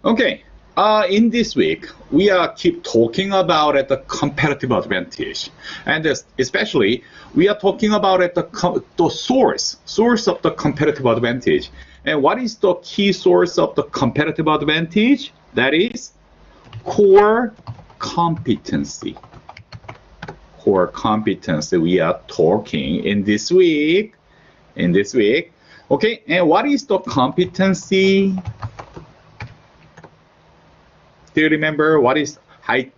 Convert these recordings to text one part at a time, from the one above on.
Okay, in this week, we keep talking about the competitive advantage. And especially, we are talking about the source of the competitive advantage. And what is the key source of the competitive advantage? That is core competency. Core competency we are talking in this week. Okay, and what is the competency? Do you remember what is high?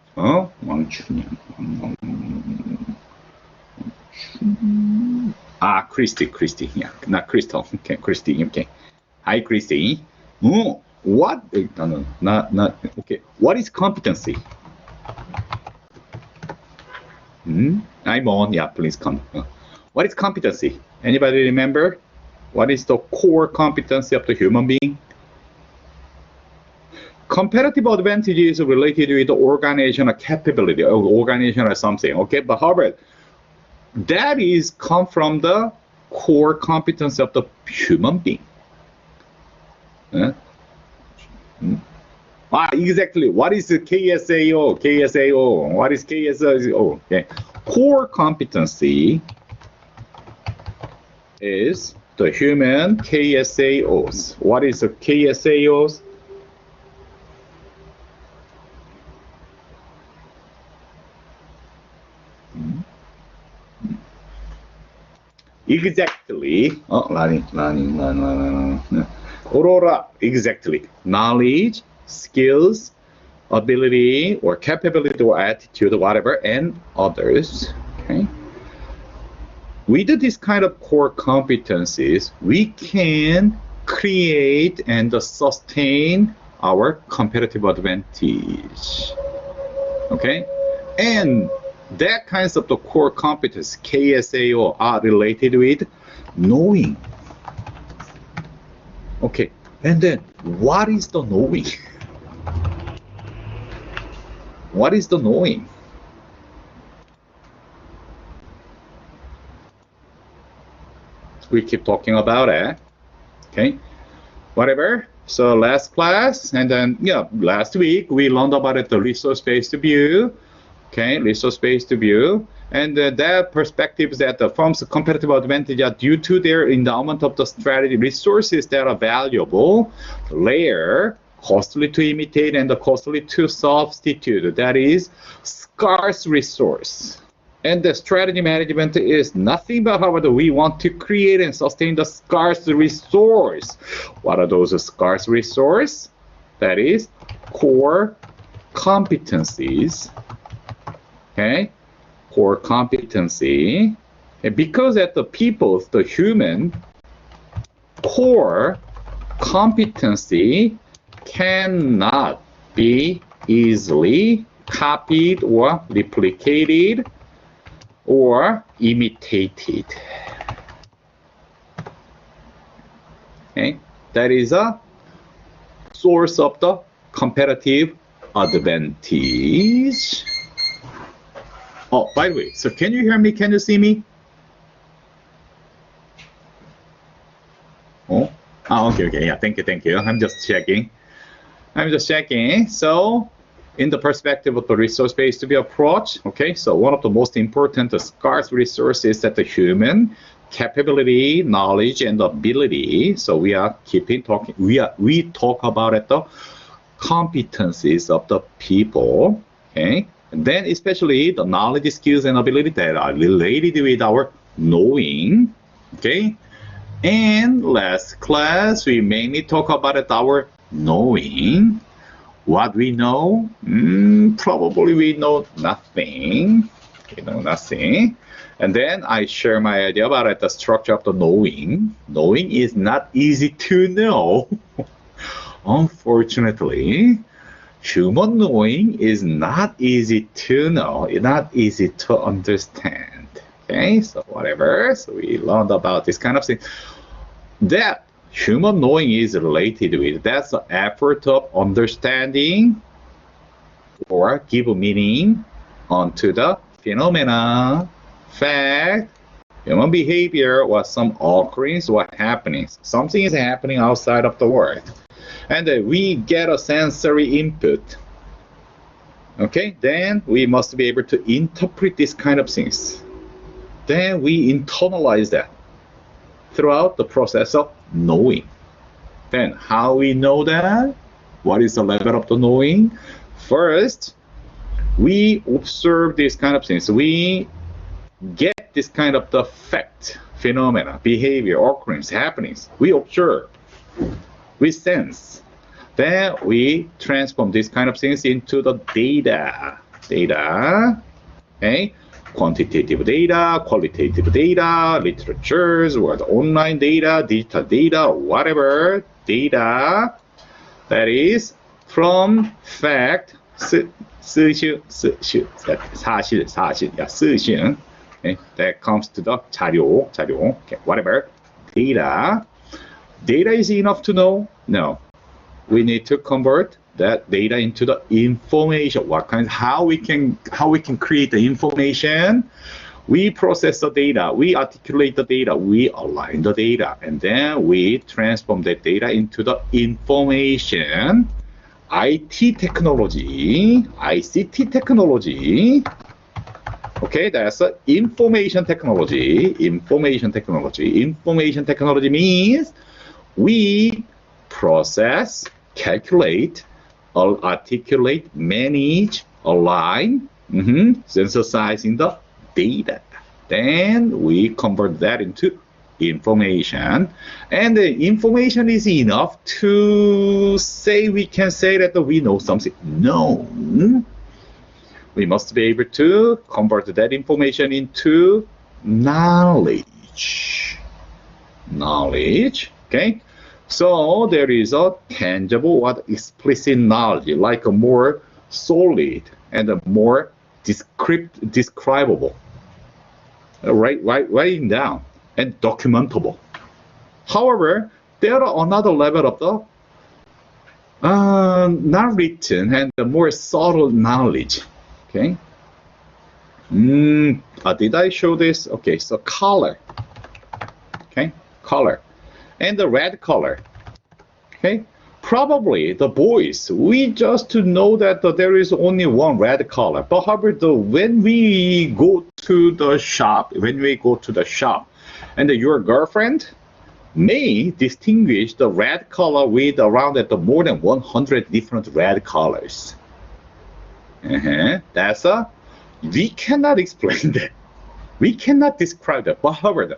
Christy. Yeah, not Crystal. Okay, Christy. Okay. Hi, Christy. What? No, not. Okay. What is competency? I'm on. Yeah, please come. What is competency? Anybody remember? What is the core competency of the human being? Competitive advantage is related with the organizational capability or organizational something, okay? But however, that is come from the core competence of the human being. Exactly. What is the KSAO? What is KSAO? Okay. Core competency is the human KSAOs. What is the KSAOs? Exactly. Aurora. Exactly. Knowledge, skills, ability, or capability, or attitude, whatever, and others. Okay. With this kind of core competencies, we can create and sustain our competitive advantage. Okay, and that kinds of the core competence KSAO are related with knowing. Okay, and then what is the knowing? What is the knowing? We keep talking about it. Okay, whatever. So last class, and then last week we learned about the resource-based view. Okay, resource-based view, and that perspective is that the firm's competitive advantage are due to their endowment of the strategy resources that are valuable, rare, costly to imitate, and costly to substitute. That is scarce resource. And the strategy management is nothing but how we want to create and sustain the scarce resource. What are those scarce resources? That is core competencies. Okay, core competency. And because at the people's, the human core competency cannot be easily copied or replicated or imitated. Okay, that is a source of the competitive advantage. Oh, by the way, so can you hear me? Can you see me? Oh, okay, yeah, thank you. I'm just checking. So, in the perspective of the resource-based approach, okay, so one of the most important scarce resources that the human capability, knowledge, and ability. So we are keeping talking. We talk about the competencies of the people. Okay. And then especially the knowledge, skills, and ability that are related with our knowing. Okay. And last class, we mainly talk about our knowing. What we know? Probably we know nothing. We know nothing. And then I share my idea about the structure of the knowing. Knowing is not easy to know. Unfortunately, human knowing is not easy to know. It's not easy to understand. Okay, so whatever. So we learned about this kind of thing. That human knowing is related with, that's the effort of understanding or give meaning onto the phenomena, fact, human behavior, or some occurrence or happenings. Something is happening outside of the world. and we get a sensory input. Okay, then we must be able to interpret these kind of things. Then we internalize that throughout the process of knowing. Then how we know that? What is the level of the knowing? First, we observe these kind of things. We get this kind of the fact, phenomena, behavior, occurrence, happenings. We observe, we sense. Then we transform these kind of things into the data. Okay? Quantitative data, qualitative data, literatures, or the online data, digital data, whatever data that is from fact, 사실, okay? That comes to the 자료, okay, whatever data. Data is enough to know? No. We need to convert that data into the information. How we can create the information? We process the data, we articulate the data, we align the data, and then we transform that data into the information. IT technology, ICT technology. Okay, that's information technology. Information technology means we process, calculate, articulate, manage, align, synthesizing the data. Then we convert that into information, and the information is enough to say we can say that we know something. No, we must be able to convert that information into knowledge. Okay, so there is a tangible or explicit knowledge, like a more solid and a more describable, writing down and documentable. However, there are another level of the not written and the more subtle knowledge. Okay. Did I show this? Okay, so color. Okay, color. And the red color. Okay, probably the boys, we just know that there is only one red color. But however, when we go to the shop, and your girlfriend may distinguish the red color with around more than 100 different red colors. That's we cannot explain that. We cannot describe that. But however, the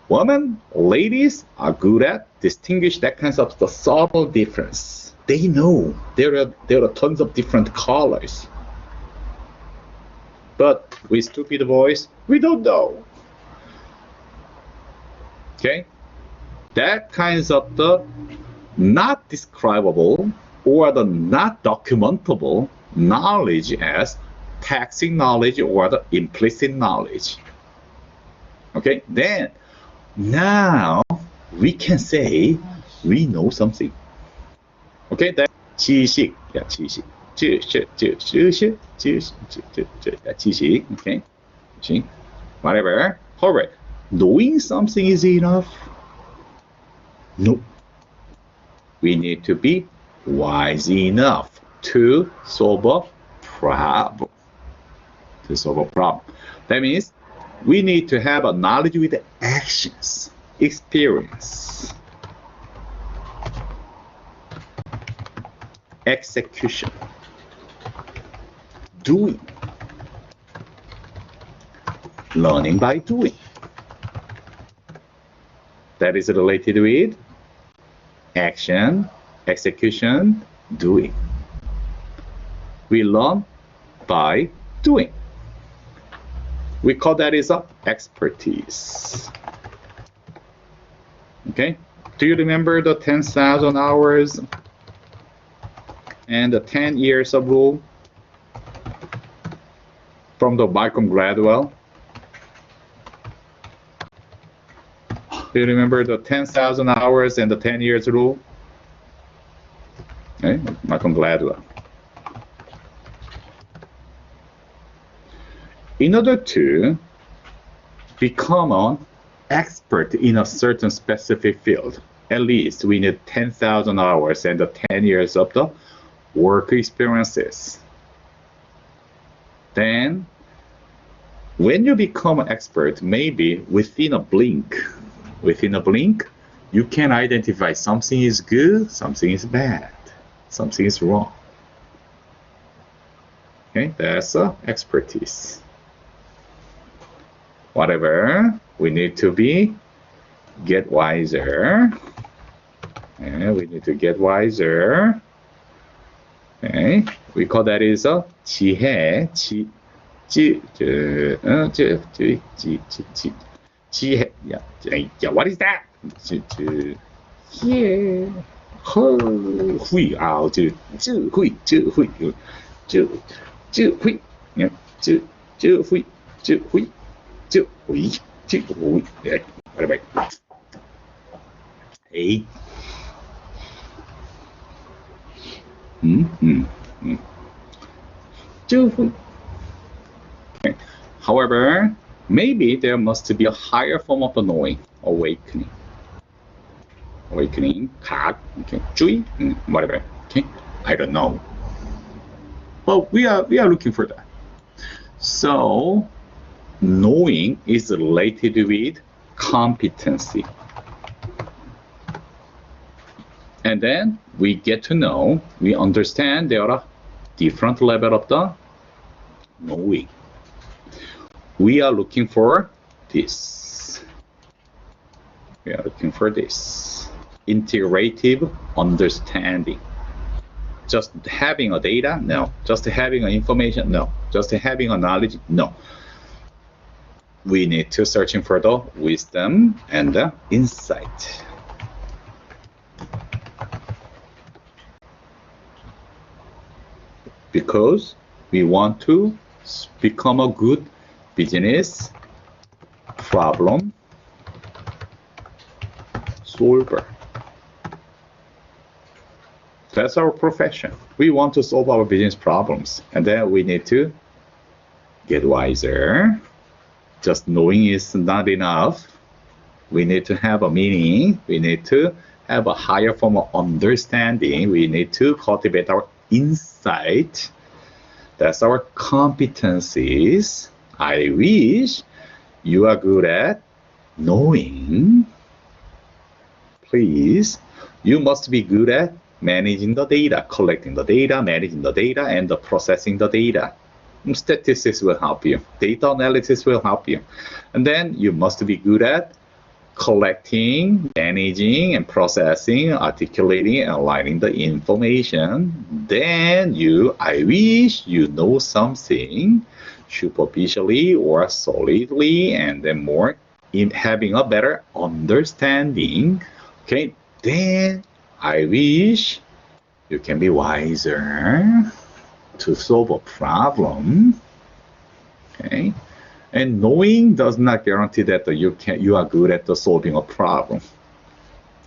women, ladies are good at distinguish that kinds of the subtle difference. They know there are tons of different colors. But we stupid boys, we don't know. Okay, that kinds of the not describable or the not documentable knowledge as tacit knowledge or the implicit knowledge. Okay, then now we can say we know something. Okay, that 지식, okay, whatever. However, knowing something is enough? No. We need to be wise enough to solve a problem. That means we need to have a knowledge with actions, experience, execution, doing, learning by doing. That is related with action, execution, doing. We learn by doing. We call that is expertise. Okay? Do you remember the 10,000 hours and the 10 years of rule from the Malcolm Gladwell? Do you remember the 10,000 hours and the 10 years rule? Okay, Malcolm Gladwell. In order to become an expert in a certain specific field, at least we need 10,000 hours and 10 years of the work experiences. Then, when you become an expert, maybe within a blink, you can identify something is good, something is bad, something is wrong. Okay, that's expertise. Whatever, we need to get wiser. And we need to get wiser. Okay, we call that is a 지혜, 지혜. Yeah, what is that? Yeah, Hey. Okay. However, maybe there must be a higher form of the knowing, awakening, 각, okay, 주의, whatever. Okay, I don't know, but we are looking for that. So, knowing is related with competency. And then we get to know, we understand there are different levels of the knowing. We are looking for this. Integrative understanding. Just having a data? No. Just having an information? No. Just having a knowledge? No. We need to searching for the wisdom and the insight. Because we want to become a good business problem solver. That's our profession. We want to solve our business problems, and then we need to get wiser. Just knowing is not enough. We need to have a meaning. We need to have a higher form of understanding. We need to cultivate our insight. That's our competencies. I wish you are good at knowing. Please, you must be good at managing the data, collecting the data, managing the data, and processing the data. Statistics will help you. Data analysis will help you. And then you must be good at collecting, managing, and processing, articulating, and aligning the information. Then I wish you know something superficially or solidly, and then more in having a better understanding. Okay, then I wish you can be wiser to solve a problem. Okay. And knowing does not guarantee that you are good at solving a problem.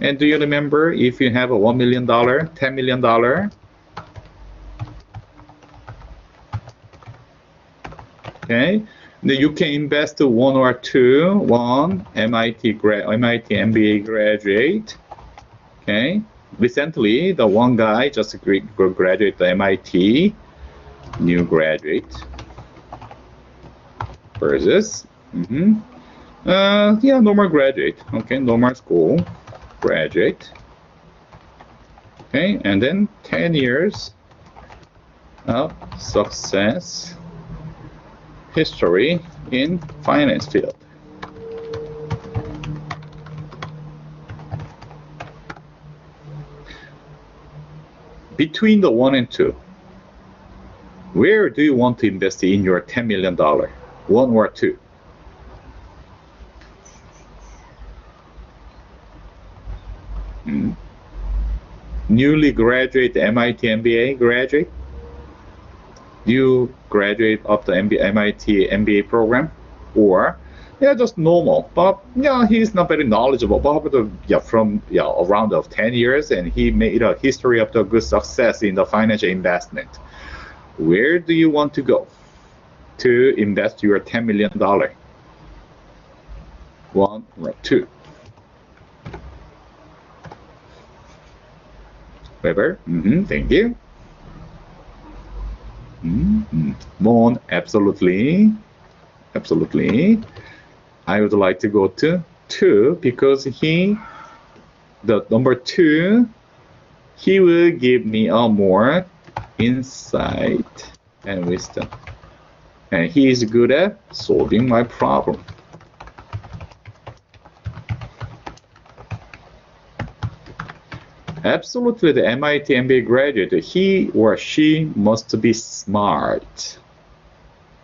And do you remember, if you have a $1 million, $10 million, okay, then you can invest one or two, one MIT MBA graduate. Okay, recently the one guy just graduated the MIT, new graduate. Versus, normal graduate, okay, normal school graduate, okay, and then 10 years of success history in finance field. Between the 1 and 2, where do you want to invest in your $10 million? 1 or 2? Newly graduate MIT MBA graduate? You graduate of the MIT MBA program? Or just normal, but he's not very knowledgeable, but from around of 10 years, and he made a history of the good success in the financial investment. Where do you want to go to invest your $10 million? 1 or 2? Weber? Thank you. Mon, absolutely. Absolutely. I would like to go to 2 because the number 2, he will give me a more insight and wisdom. And he is good at solving my problem. Absolutely, the MIT MBA graduate, he or she must be smart,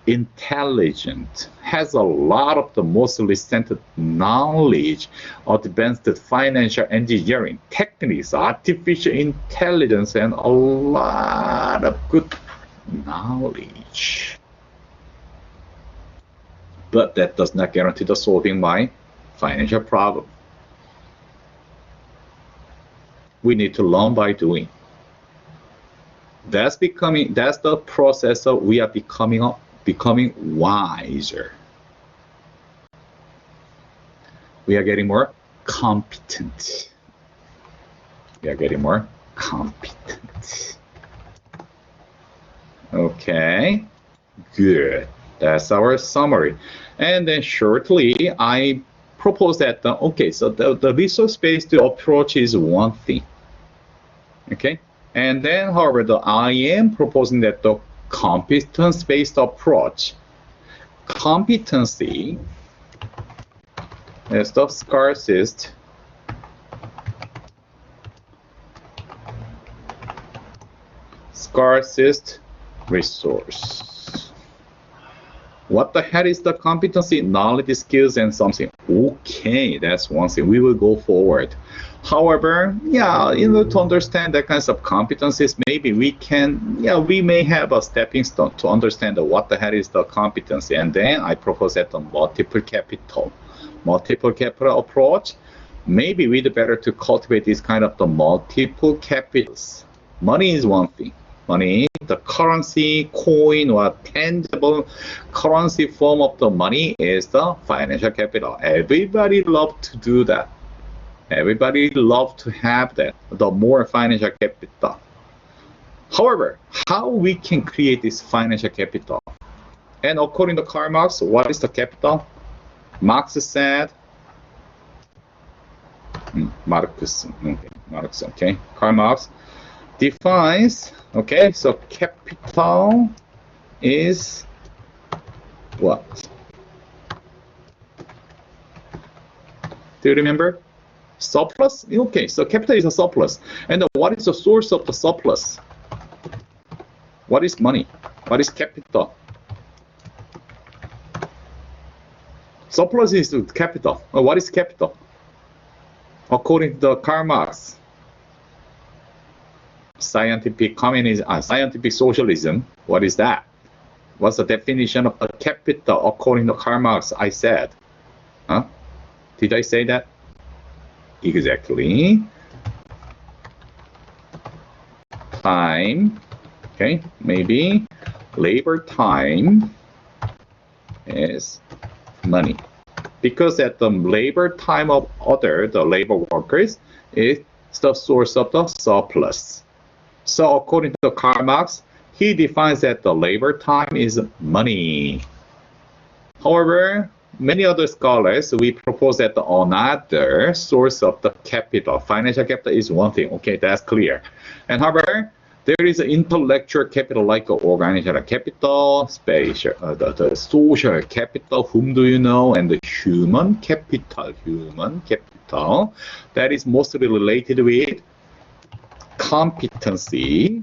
intelligent, has a lot of the most recent knowledge, advanced financial engineering techniques, artificial intelligence, and a lot of good knowledge. But that does not guarantee the solving my financial problem. We need to learn by doing. That's the process of we are becoming wiser. We are getting more competent. We are getting more competent. Okay, good. That's our summary. And then shortly, I propose that, okay, so the resource-based approach is one thing. Okay, and then, however, I am proposing that the competence-based approach, competency is the scarcest resource. What the hell is the competency? Knowledge, skills, and something. Okay, that's one thing. We will go forward. However, yeah, to understand that kinds of competencies, maybe we may have a stepping stone to understand what the hell is the competency. And then I propose that the multiple capital approach. Maybe we'd better to cultivate this kind of the multiple capitals. Money is one thing. Money, the currency, coin, or tangible currency form of the money is the financial capital. Everybody loves to do that. Everybody loves to have that, the more financial capital. However, how we can create this financial capital? And according to Karl Marx, what is the capital? Marx said, Marx, okay, Karl Marx defines, okay, so capital is what? Do you remember? Surplus? Okay, so capital is a surplus. And what is the source of the surplus? What is money? What is capital? Surplus is capital. What is capital? According to Karl Marx, scientific communism, scientific socialism, what is that? What's the definition of a capital according to Karl Marx? I said. Huh? Did I say that? Exactly. Time, okay, maybe labor time is money. Because at the labor time of the labor workers is the source of the surplus. So according to Karl Marx, he defines that the labor time is money. However, many other scholars, we propose that another source of the capital, financial capital, is one thing. Okay, that's clear. And however, there is an intellectual capital like organizational capital, spatial, the social capital, whom do you know, and the human capital, that is mostly related with competency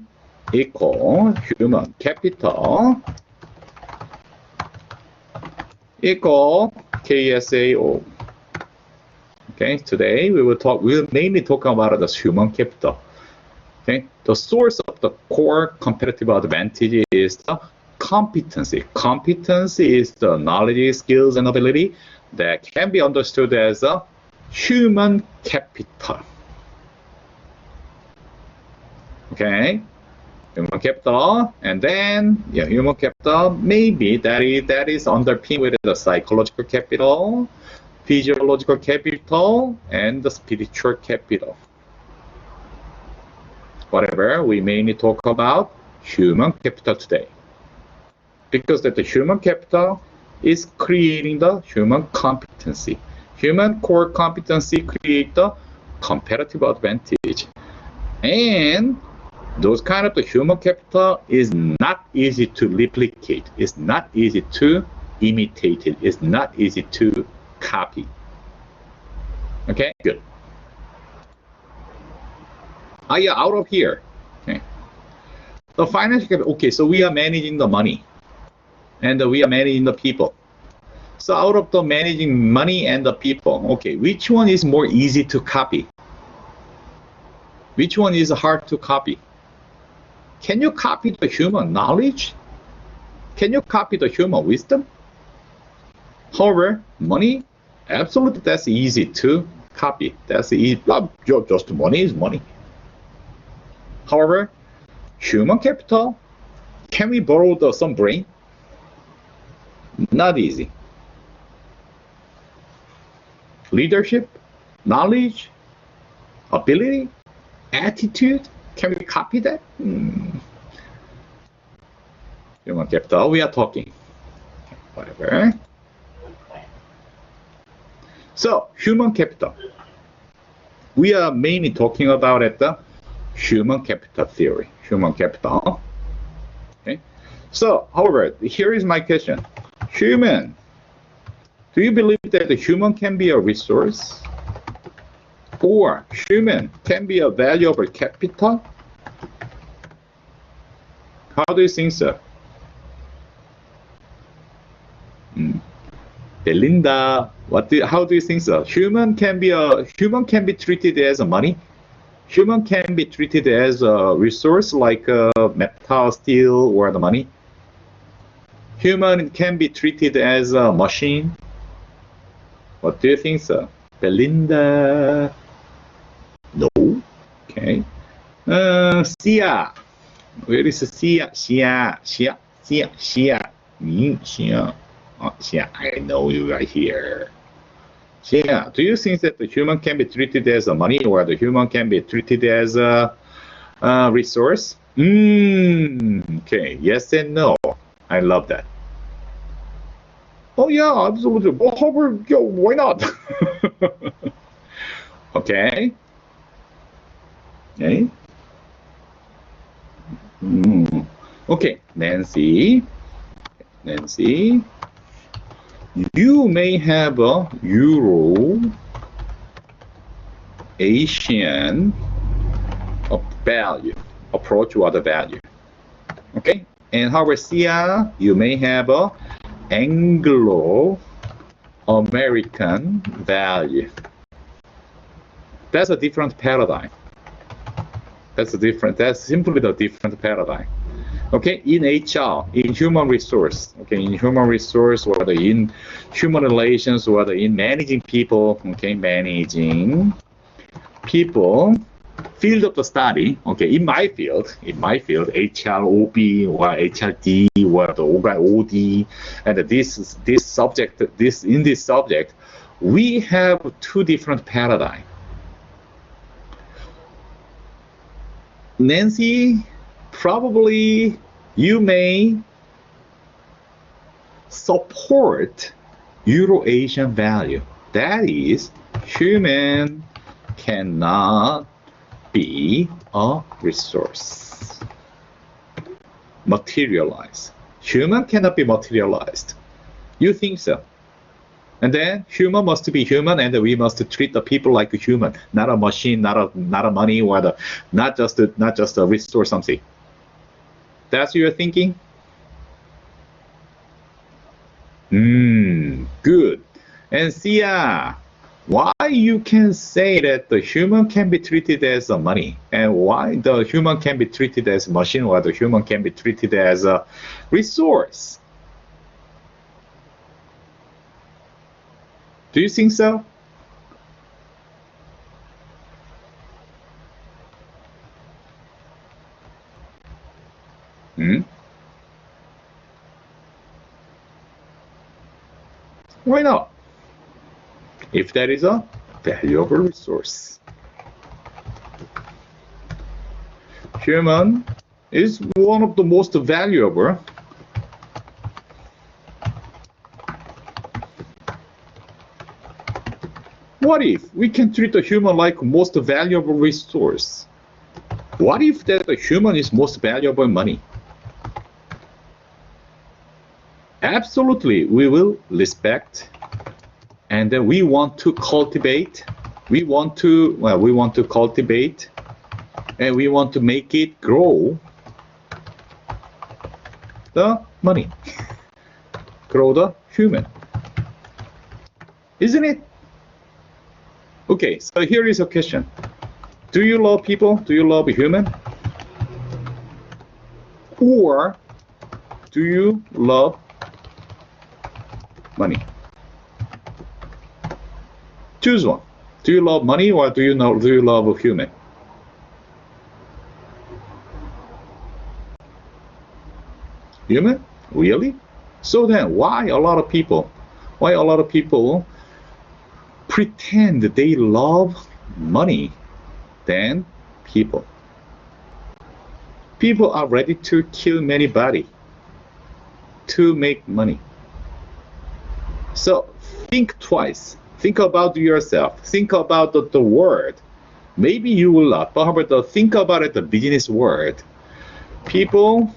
equal human capital equal KSAO. Okay, today we'll mainly talk about the human capital. Okay, the source of the core competitive advantage is the competency. Competency is the knowledge, skills, and ability that can be understood as a human capital. Okay, human capital, and then human capital, maybe that is underpinned with the psychological capital, physiological capital, and the spiritual capital. whatever, we mainly talk about human capital today. Because that the human capital is creating the human competency. Human core competency create the competitive advantage. And those kind of the human capital is not easy to replicate. It's not easy to imitate it. It's not easy to copy. Okay, good. Yeah, out of here. Okay. The financial capital, okay, so we are managing the money and we are managing the people. So out of the managing money and the people, okay, which one is more easy to copy? Which one is hard to copy? Can you copy the human knowledge? Can you copy the human wisdom? However, money, absolutely, that's easy to copy. That's easy. Just money is money. However, human capital, can we borrow some brain? Not easy. Leadership, knowledge, ability, attitude, can we copy that? Human capital, we are talking. Whatever. So, human capital. We are mainly talking about the human capital theory. Human capital. Okay. So, however, here is my question. Human. Do you believe that the human can be a resource? Or human can be a valuable capital? How do you think so? Belinda, how do you think so? Human can be treated as a money. Human can be treated as a resource like metal, steel, or the money. Human can be treated as a machine. What do you think so? Belinda? No. Okay. Sia. Where is Sia? Sia. Sia, I know you are here. Sia, do you think that the human can be treated as a money or the human can be treated as a resource? Okay, yes and no. I love that. Oh yeah, absolutely. Well, however, why not? Okay. Okay. Okay, Nancy, you may have a Euro-Asian value, approach to other value. Okay, and however, Sia, you may have a Anglo-American value. That's a different paradigm. That's simply the different paradigm. Okay, in HR, in human resource, okay, in human resource, whether in human relations, whether in managing people, okay, managing people, field of the study, okay, in my field, HROB or HRD or the OD, and this subject, in this subject, we have two different paradigms. Nancy, probably you may support Euro-Asian value. That is, human cannot be a resource. Materialized. Human cannot be materialized. You think so? And then human must be human, and we must treat the people like a human, not a machine, not a money, or not just a resource something. That's your thinking? Good. And Sia, why you can say that the human can be treated as a money, and why the human can be treated as a machine, or the human can be treated as a resource? Do you think so? Why not? If that is a valuable resource. Human is one of the most valuable What if we can treat the human like most valuable resource? What if that the human is most valuable money? Absolutely, we will respect, and then we want to cultivate. We want to cultivate, and we want to make it grow. The money, grow the human, isn't it? Okay, so here is a question. Do you love people? Do you love a human? Or do you love money? Choose one. Do you love money or do you love a human? Human? Really? So then why a lot of people pretend they love money than people? People are ready to kill anybody to make money. So think twice. Think about yourself. Think about the word. Maybe you will not, but how about think about it, the business word. People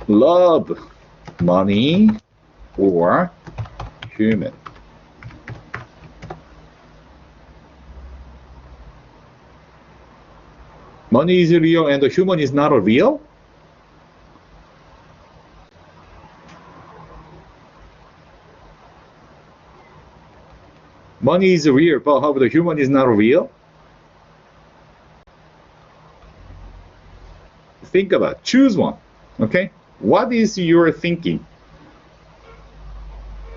love money or human. Money is real and the human is not real? Money is real, but how about the human is not real? Think about it. Choose one. Okay? What is your thinking?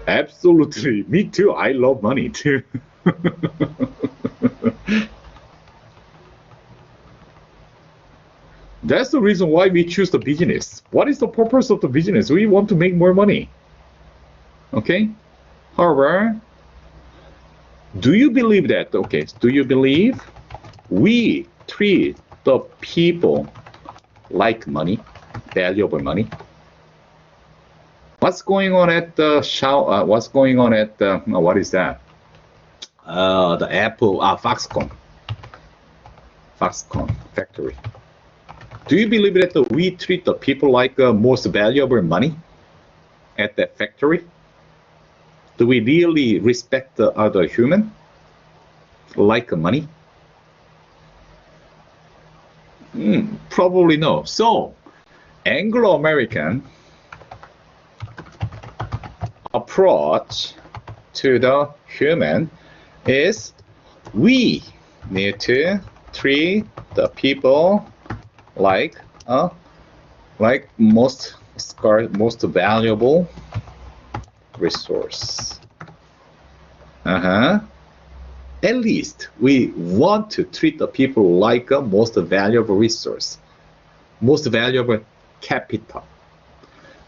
Absolutely. Me too. I love money too. That's the reason why we choose the business. What is the purpose of the business? We want to make more money. Okay? However, do you believe that? Okay, do you believe we treat the people like money, valuable money? What's going on at the show? What's going on at the, what is that? The Apple, Foxconn factory. Do you believe that we treat the people like most valuable money at that factory? Do we really respect the other human like money? Probably no. So, Anglo-American approach to the human is we need to treat the people like most scarce, most valuable resource. At least we want to treat the people like a most valuable resource, most valuable capital.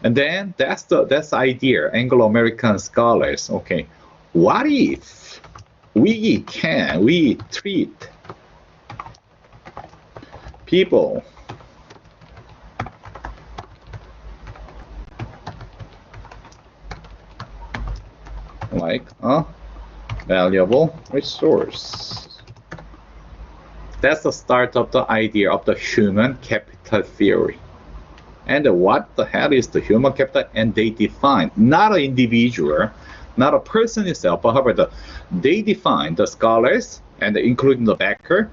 And then that's the idea, Anglo-American scholars. Okay, what if we treat people like a valuable resource? That's the start of the idea of the human capital theory. And what the hell is the human capital? And they define, not an individual, not a person itself, but however, they define, the scholars, and including the Becker,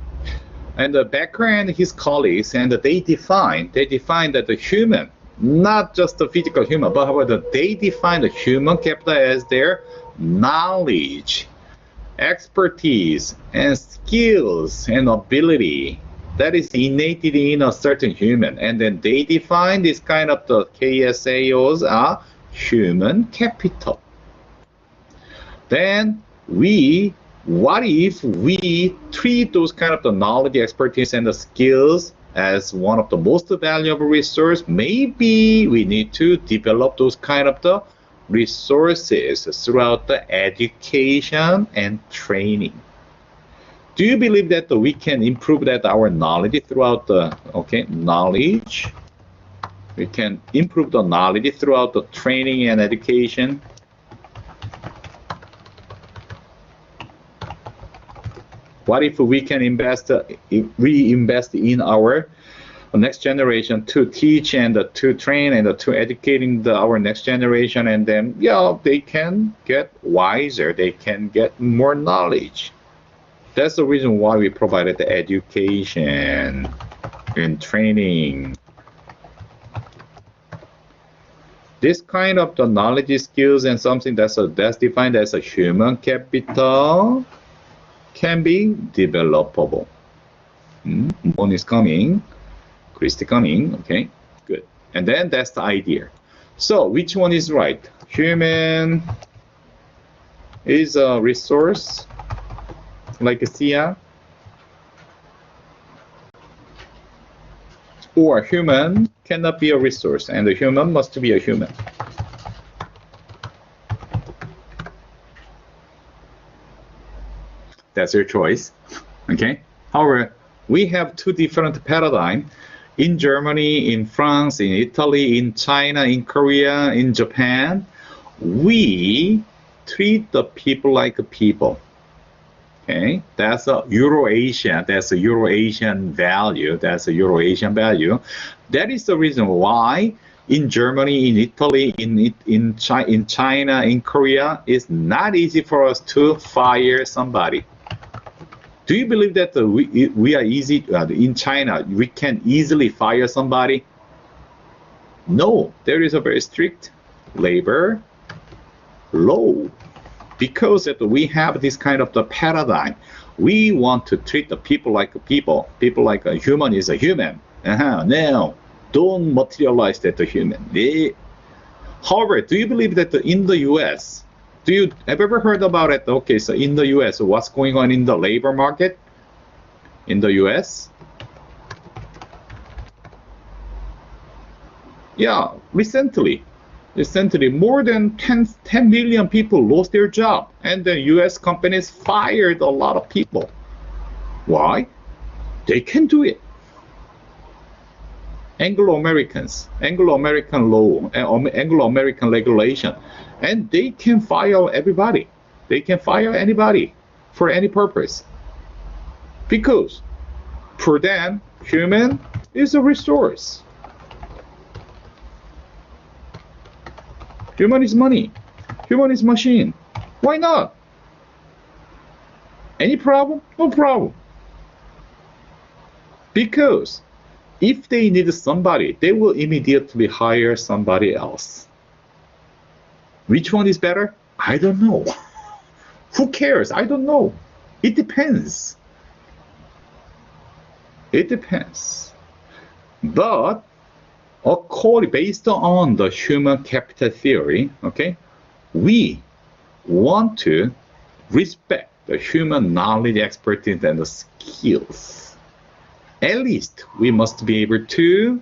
and the Becker and his colleagues, and they define that the human, not just the physical human, but however, they define the human capital as their knowledge, expertise, and skills and ability that is innate in a certain human. And then they define this kind of the KSAOs are human capital. Then what if we treat those kind of the knowledge, expertise, and the skills as one of the most valuable resources? Maybe we need to develop those kind of the resources throughout the education and training Do you believe that we can improve that our knowledge throughout the knowledge? We can improve the knowledge throughout the training and education. What if we can invest in our next generation to teach and to train and to educating our next generation, and then they can get wiser, they can get more knowledge. That's the reason why we provided the education and training. This kind of the knowledge, skills, and something that's defined as a human capital can be developable. One is coming. Christy coming, okay, good. And then that's the idea. So which one is right? Human is a resource, like a Sia, or human cannot be a resource, and the human must be a human. That's your choice, okay? However, we have two different paradigms. In Germany, in France, in Italy, in China, in Korea, in Japan, we treat the people like people. Okay, that's a Euro-Asian. That's a Euro-Asian value. That's a Euro-Asian value. That is the reason why in Germany, in Italy, in China, in Korea, it's not easy for us to fire somebody. Do you believe that we are easy in China? We can easily fire somebody? No, there is a very strict labor law, because that we have this kind of the paradigm. We want to treat the people like people. People like a human is a human. Now, don't materialize that the human. However, do you believe that in the U.S., have you ever heard about it? Okay, so in the U.S., what's going on in the labor market? In the U.S.? Yeah, recently, more than 10 million people lost their job, and the U.S. companies fired a lot of people. Why? They can do it. Anglo-American law, Anglo-American regulation, and they can fire everybody. They can fire anybody for any purpose, because for them, human is a resource. Human is money. Human is machine. Why not? Any problem? No problem. Because if they need somebody, they will immediately hire somebody else. Which one is better? I don't know. Who cares? I don't know. It depends. It depends. But based on the human capital theory, okay, we want to respect the human knowledge, expertise, and the skills. At least we must be able to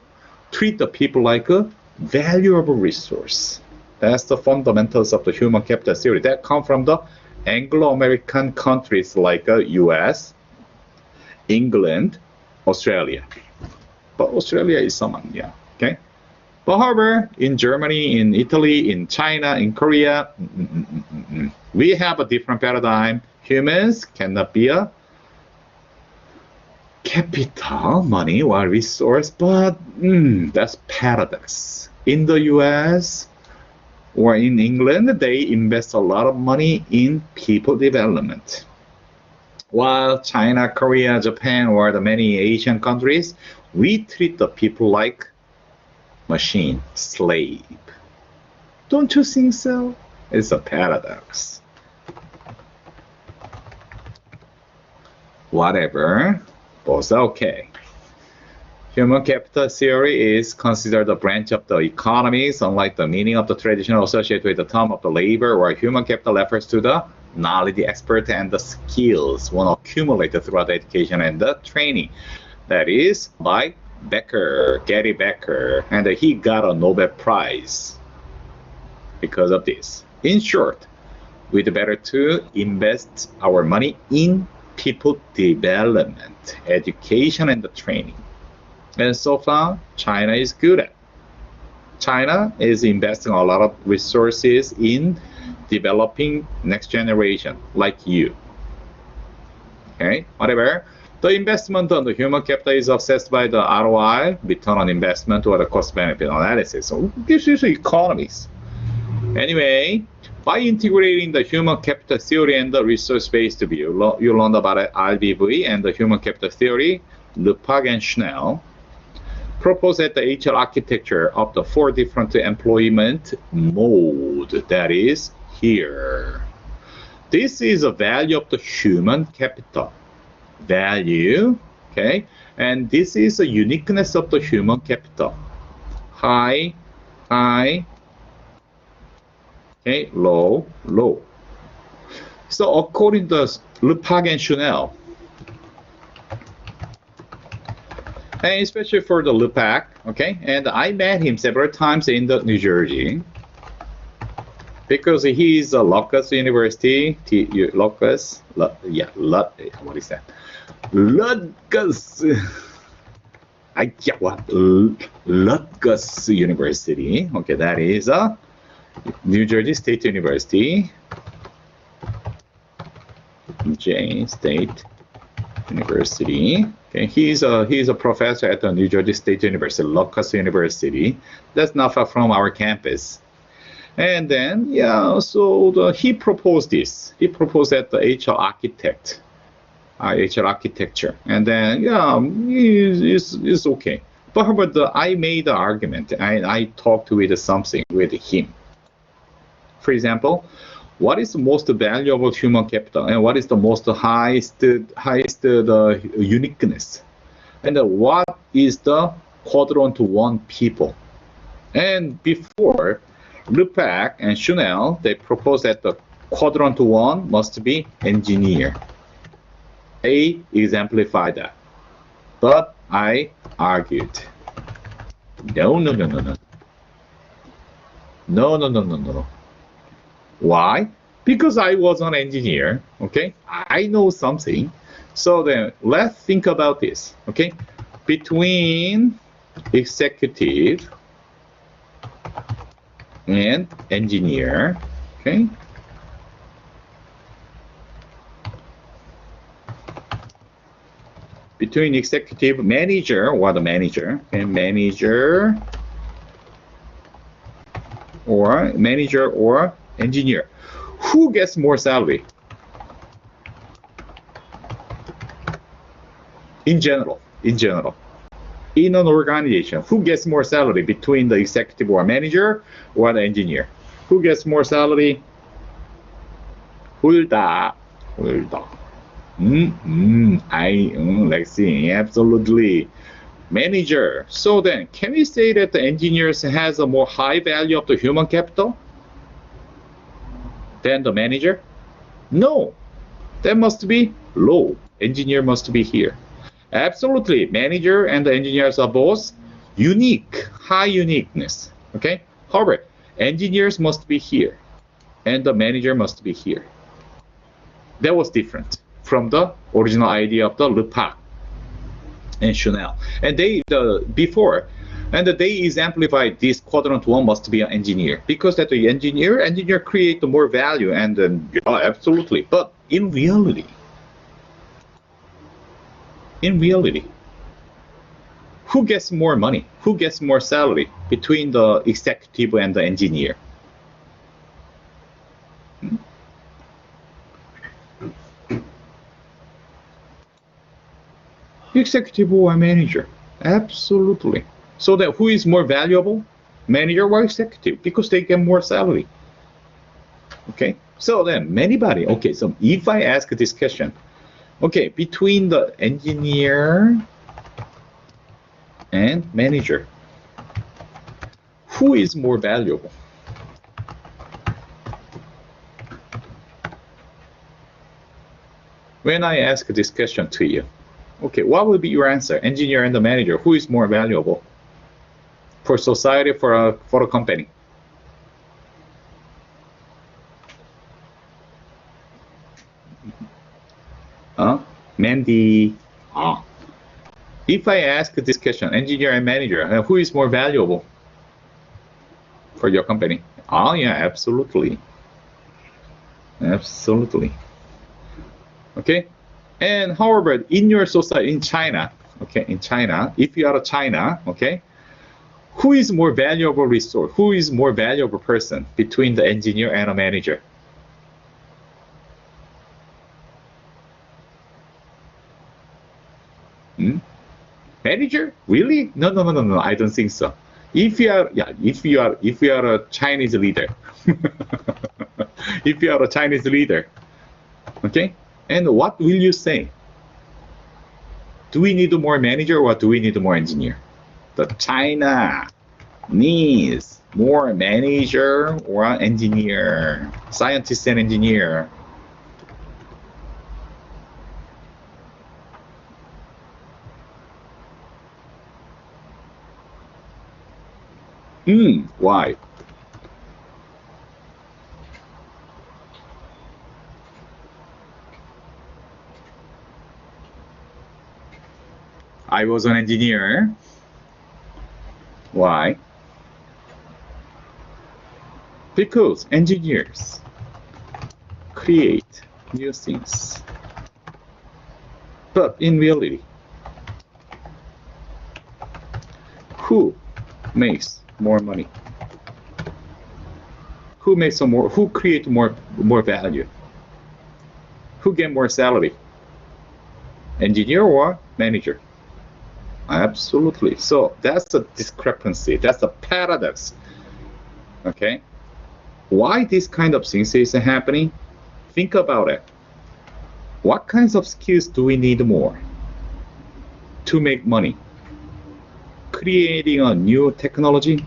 treat the people like a valuable resource. That's the fundamentals of the human capital theory that come from the Anglo-American countries like US, England, Australia. But Australia is someone, yeah, okay? But however, in Germany, in Italy, in China, in Korea, we have a different paradigm. Humans cannot be a capital, money, or resource, but that's paradox. In the US or in England, they invest a lot of money in people development. While China, Korea, Japan, or the many Asian countries, we treat the people like machine, slave. Don't you think so? It's a paradox. Whatever, both are okay. Human capital theory is considered a branch of the economics, unlike the meaning of the traditional associated with the term of the labor, or human capital refers to the knowledge, expert, and the skills one accumulated throughout the education and the training. That is by Gary Becker, and he got a Nobel Prize because of this. In short, we'd better to invest our money in people development, education, and the training. And so far, China is good at. China is investing a lot of resources in developing next generation like you. Okay, whatever. The investment on the human capital is assessed by the ROI, return on investment, or the cost benefit analysis. So this is economics. Anyway, by integrating the human capital theory and the resource-based view, you learned about RBV and the human capital theory. Lepac and Schnell proposed that the HR architecture of the 4 different employment mode that is here. This is a value of the human capital value, okay, and this is a uniqueness of the human capital. High, okay, low. So according to Lepac and Schnell, and especially for the Lepac, okay, and I met him several times in the New Jersey because he is a Locus University, Locus, what is that? Lutgers, Lutgers University. Okay, that is a New Jersey State University, State University. Okay, he's a professor at the New Jersey State University, Lutgers University. That's not far from our campus. And then, so he proposed this. He proposed that the HR architecture, and then it's okay. But I made the argument. I talked with something with him. For example, what is the most valuable human capital, and what is the most highest uniqueness, and what is the quadrant 1 people? And before, Lepac and Schnell, they proposed that the quadrant 1 must be engineer. I exemplified that, but I argued, no. Why? Because I was an engineer, okay? I know something. So then let's think about this, okay? Between executive and engineer, okay? Between executive manager or the manager and manager or engineer, who gets more salary? In general, in an organization, who gets more salary between the executive or manager or the engineer? Who gets more salary? Hulda. Let's see, absolutely. Manager. So then, can we say that the engineers has a more high value of the human capital than the manager? No, that must be low. Engineer must be here. Absolutely, manager and the engineers are both unique, high uniqueness. Okay. However, engineers must be here, and the manager must be here. That was different from the original idea of the Lepac and Schnell. And they exemplified this quadrant 1 must be an engineer, because that the engineer create more value, and then absolutely. But in reality, who gets more money? Who gets more salary between the executive and the engineer? Executive or manager? Absolutely. So that who is more valuable, manager or executive? Because they get more salary. Okay. So then, anybody? Okay. So if I ask this question, okay, between the engineer and manager, who is more valuable? When I ask this question to you, okay, what will be your answer? Engineer and the manager, who is more valuable for society, for a company? Mandy. If I ask this question, engineer and manager, who is more valuable for your company? Yeah, absolutely. Absolutely. Okay. And however, in your society, in China, okay, in China, if you are a China, okay, who is more valuable resource? Who is more valuable person between the engineer and a manager? Manager? Really? No. I don't think so. If you are a Chinese leader, if you are a Chinese leader, okay, and what will you say? Do we need more manager or do we need more engineer? The China needs more manager or engineer, scientist and engineer. Why? I was an engineer. Why? Because engineers create new things. But in reality, who makes more money? Who makes more? Who create more value? Who get more salary? Engineer or manager? Absolutely. So that's a discrepancy. That's a paradox. Okay. Why this kind of things is happening? Think about it. What kinds of skills do we need more to make money? Creating a new technology?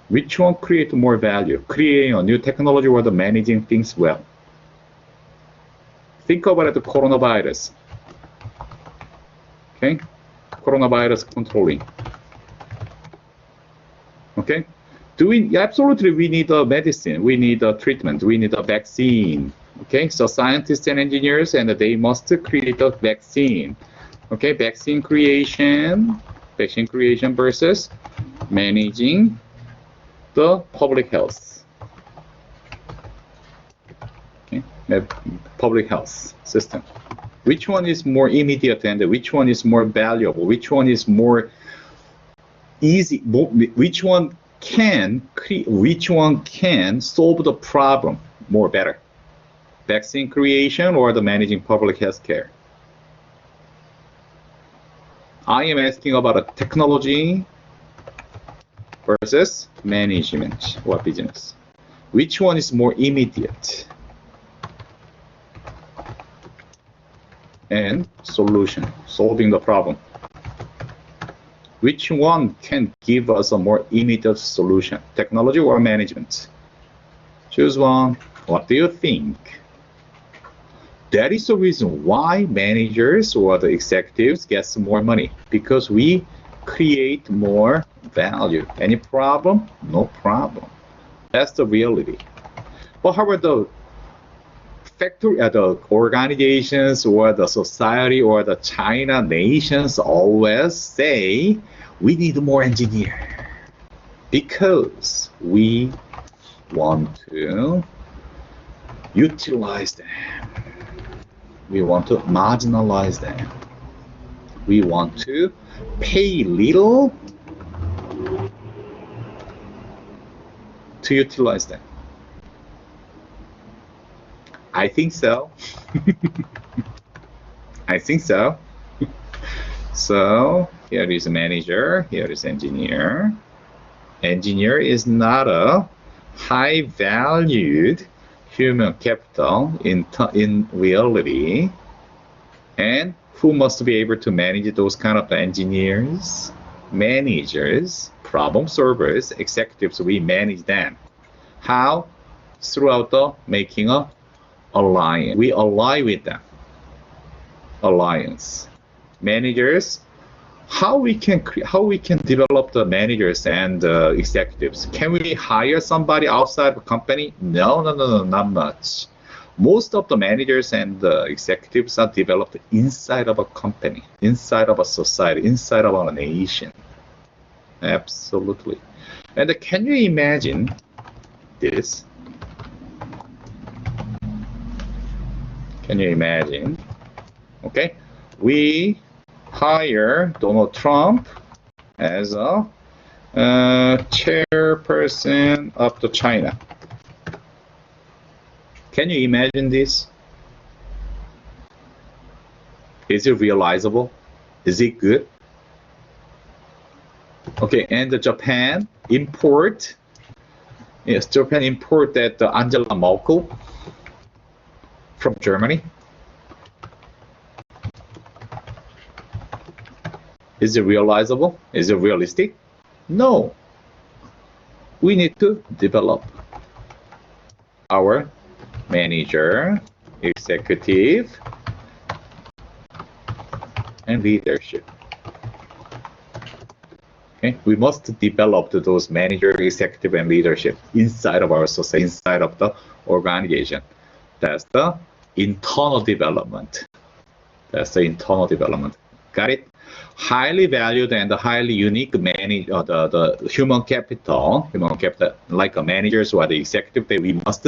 Which one create more value? Creating a new technology or the managing things well? Think about the coronavirus. Okay? Coronavirus controlling. Okay? Absolutely, we need a medicine, we need a treatment, we need a vaccine. Okay? So scientists and engineers, and they must create a vaccine. Okay? Vaccine creation versus managing the public health. Okay? Public health system. Which one is more immediate and which one is more valuable? Which one is more easy? Which one can solve the problem more better? Vaccine creation or the managing public health care? I am asking about a technology versus management or business. Which one is more immediate? And solution, solving the problem. Which one can give us a more immediate solution, technology or management? Choose one. What do you think? That is the reason why managers or the executives get more money, because we create more value. Any problem? No problem. That's the reality. But however, the organizations or the society or the China nations always say we need more engineers because we want to utilize them. We want to marginalize them. We want to pay little to utilize them. I think so. I think so. So here is a manager, here is engineer. Engineer is not a high valued human capital in reality. And who must be able to manage those kind of engineers, managers, problem solvers, executives? We manage them. How? Throughout the making a alliance. We ally with them. alliance. Managers, how we can develop the managers and executives? Can we hire somebody outside the company? No, not much. Most of the managers and executives are developed inside of a company, inside of a society, inside of a nation. Absolutely. And can you imagine this? Can you imagine? Okay, we hire Donald Trump as a chairperson of the China. Can you imagine this? Is it realizable? Is it good? Okay, and Japan import. Yes, Japan import that Angela Merkel from Germany. Is it realizable? Is it realistic? No. We need to develop our manager, executive, and leadership. Okay? We must develop those manager, executive, and leadership inside of our society, inside of the organization. That's the internal development. That's the internal development. Got it? Highly valued and highly unique the human capital, like a managers or the executive, that we must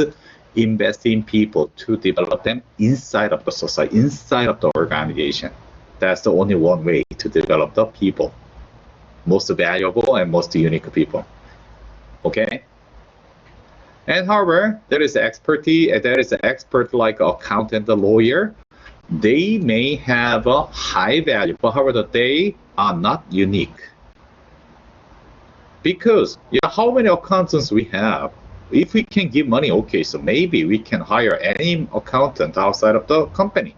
invest in people to develop them inside of the society, inside of the organization. That's the only one way to develop the people, most valuable and most unique people. Okay? And however, there is expertise, there is an expert like accountant, the lawyer. They may have a high value, but however, they are not unique. Because how many accountants we have? If we can give money, okay, so maybe we can hire any accountant outside of the company.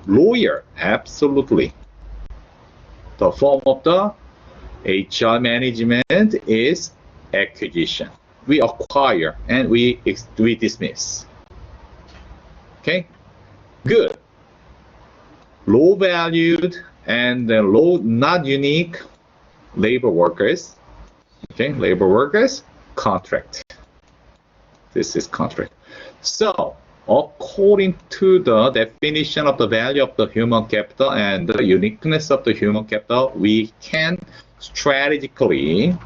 Lawyer, absolutely. The form of the HR management is acquisition. We acquire and we dismiss. Okay, good. Low valued and low, not unique labor workers. Okay, labor workers, contract. This is contract. So, according to the definition of the value of the human capital and the uniqueness of the human capital, we can strategically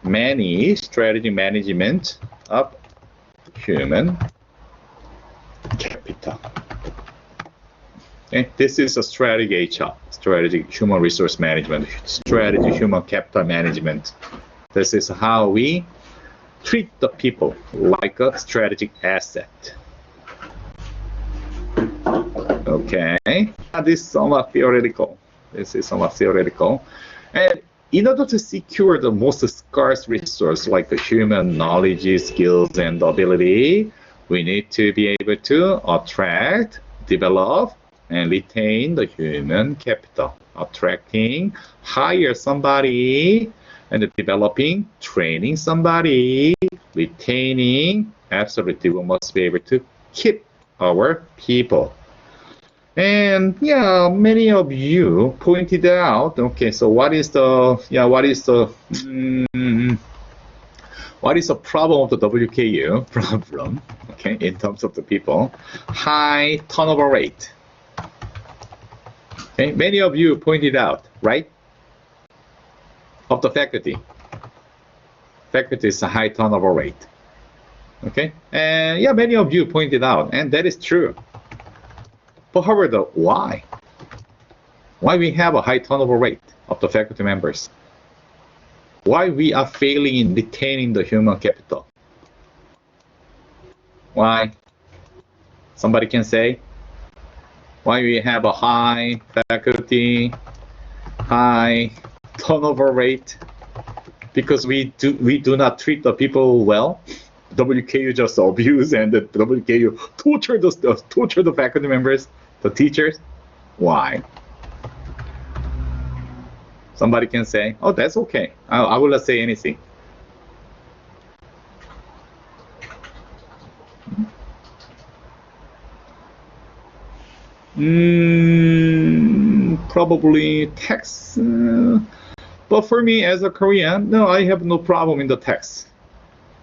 manage strategy management of human capital. Okay, this is a strategy HR, strategy human resource management, strategy human capital management. This is how we treat the people like a strategic asset. Okay, this is somewhat theoretical. This is somewhat theoretical. And in order to secure the most scarce resource like the human knowledge, skills, and ability, we need to be able to attract, develop, and retain the human capital. Attracting, hire somebody, and developing, training somebody, retaining, absolutely, we must be able to keep our people. And yeah, many of you pointed out, okay, so what is the problem of the WKU problem, okay, in terms of the people? High turnover rate. Okay, many of you pointed out, right? Of the faculty. Faculty is a high turnover rate. Okay, and yeah, many of you pointed out, and that is true. But however, why? Why we have a high turnover rate of the faculty members? Why we are failing in retaining the human capital? Why? Somebody can say? Why we have a high faculty, high turnover rate? Because we do not treat the people well. WKU just abuse and the WKU torture the faculty members, the teachers. Why? Somebody can say, oh, that's okay. I will not say anything. Probably tax. But for me as a Korean, no, I have no problem in the tax.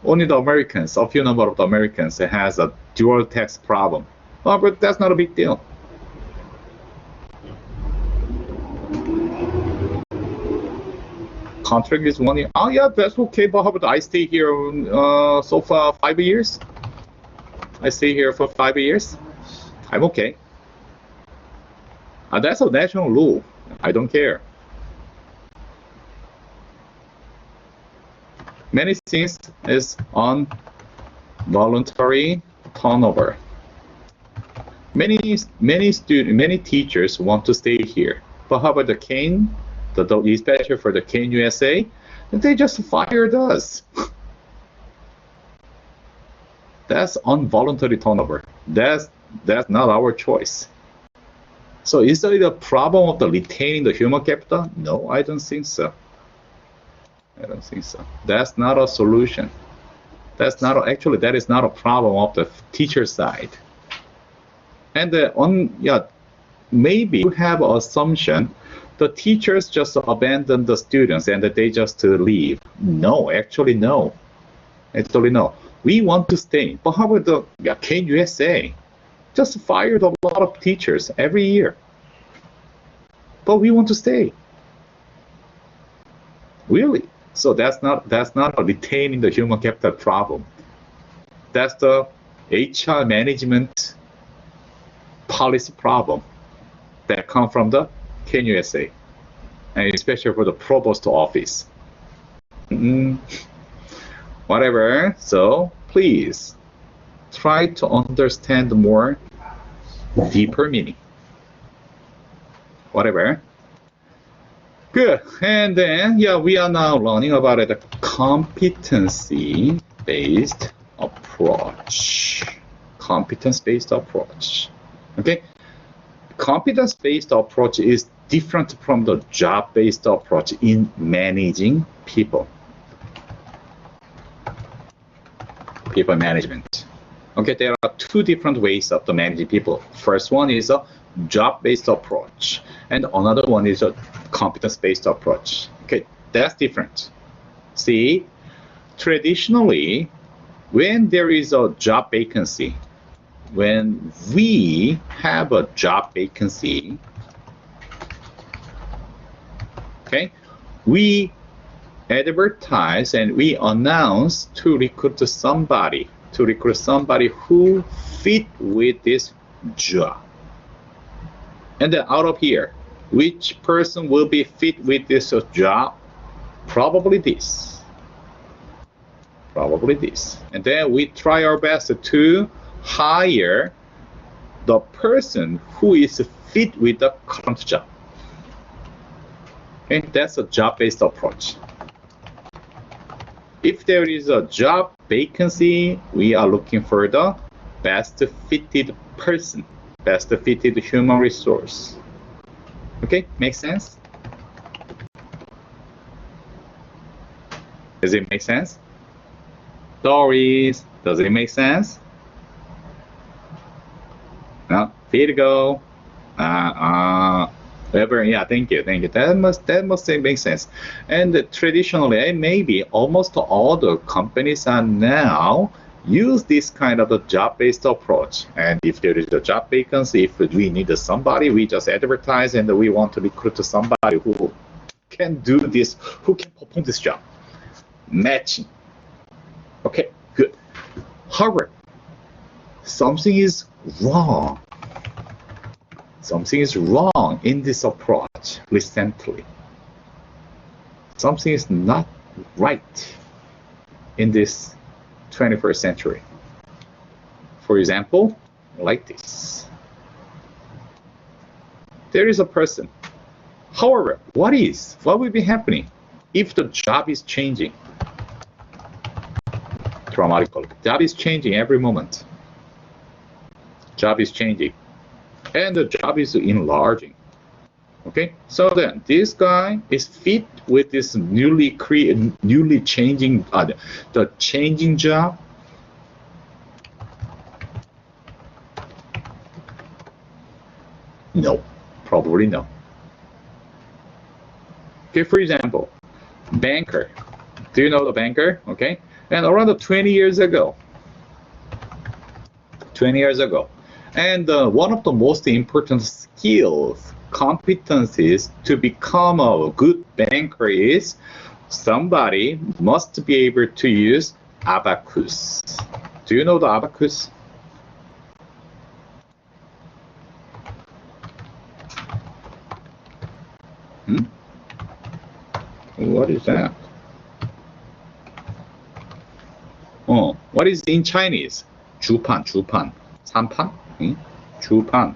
Only the Americans, a few number of the Americans has a dual tax problem. But that's not a big deal. Contract is 1 year. Oh yeah, that's okay. But how about I stay here so far 5 years? I stay here for 5 years. I'm okay. That's a national rule. I don't care. Many things is on voluntary turnover. Many teachers want to stay here. But how about the Kane, especially for the Kane USA, they just fired us. That's involuntary turnover. That's not our choice. So is it a problem of the retaining the human capital? No, I don't think so. I don't think so. That's not a solution. That is not a problem of the teacher side. And maybe you have an assumption the teachers just abandon the students and they just leave. No, actually no. Actually no. We want to stay. But how about the Kane USA? Just fired a lot of teachers every year. But we want to stay. Really? So that's not a retaining the human capital problem. That's the HR management policy problem that come from the Kane USA, and especially for the provost office. Whatever. So please try to understand more deeper meaning. Whatever. Good. And then, we are now learning about the competency-based approach. Competence-based approach. Okay. Competence-based approach is different from the job-based approach in managing people. People management. Okay, there are two different ways of managing people. First one is a job-based approach, and another one is a competence-based approach. Okay, that's different. See, traditionally, when there is a job vacancy, when we have a job vacancy, okay, we advertise and we announce to recruit somebody who fit with this job. And then out of here, which person will be fit with this job? Probably this. And then we try our best to hire the person who is fit with the current job. Okay, that's a job-based approach. If there is a job vacancy, we are looking for the best fitted person, best fitted human resource. Okay, makes sense? Does it make sense? Doris, does it make sense? No, Virgo. Yeah, thank you. That must make sense. And traditionally, maybe almost all the companies are now use this kind of a job-based approach. And if there is a job vacancy, if we need somebody, we just advertise and we want to recruit somebody who can do this, who can perform this job. Matching. Okay, good. However, something is wrong. Something is wrong in this approach recently. Something is not right in this 21st century. For example, like this. There is a person. However, what will be happening if the job is changing? Dramatically. Job is changing every moment. Job is changing. And the job is enlarging. Okay, so then this guy is fit with this newly changing, the changing job. No, probably no. Okay, for example, banker. Do you know the banker? Okay, and around 20 years ago, and one of the most important skills, competencies to become a good banker is somebody must be able to use abacus. Do you know the abacus? What is that? Oh, what is in Chinese? 주판, 삼판? 주판.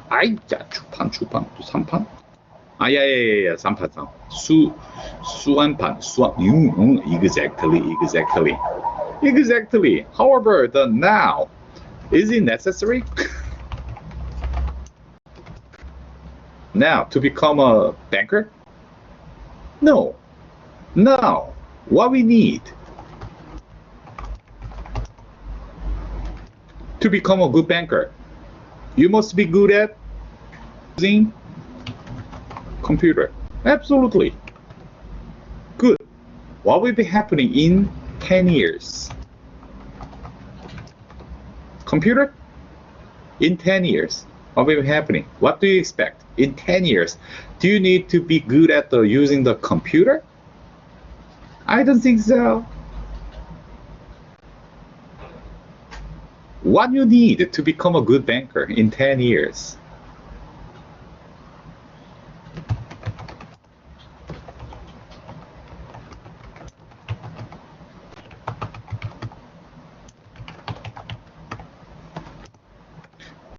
아이자, 주판, 삼판? 야, 삼판. 수완판, exactly. However, the now, is it necessary? Now, to become a banker? No. Now, what we need to become a good banker, you must be good at using computer. Absolutely. Good. What will be happening in 10 years? Computer? In 10 years, what will be happening? What do you expect? In 10 years, do you need to be good at using the computer? I don't think so. What you need to become a good banker in 10 years?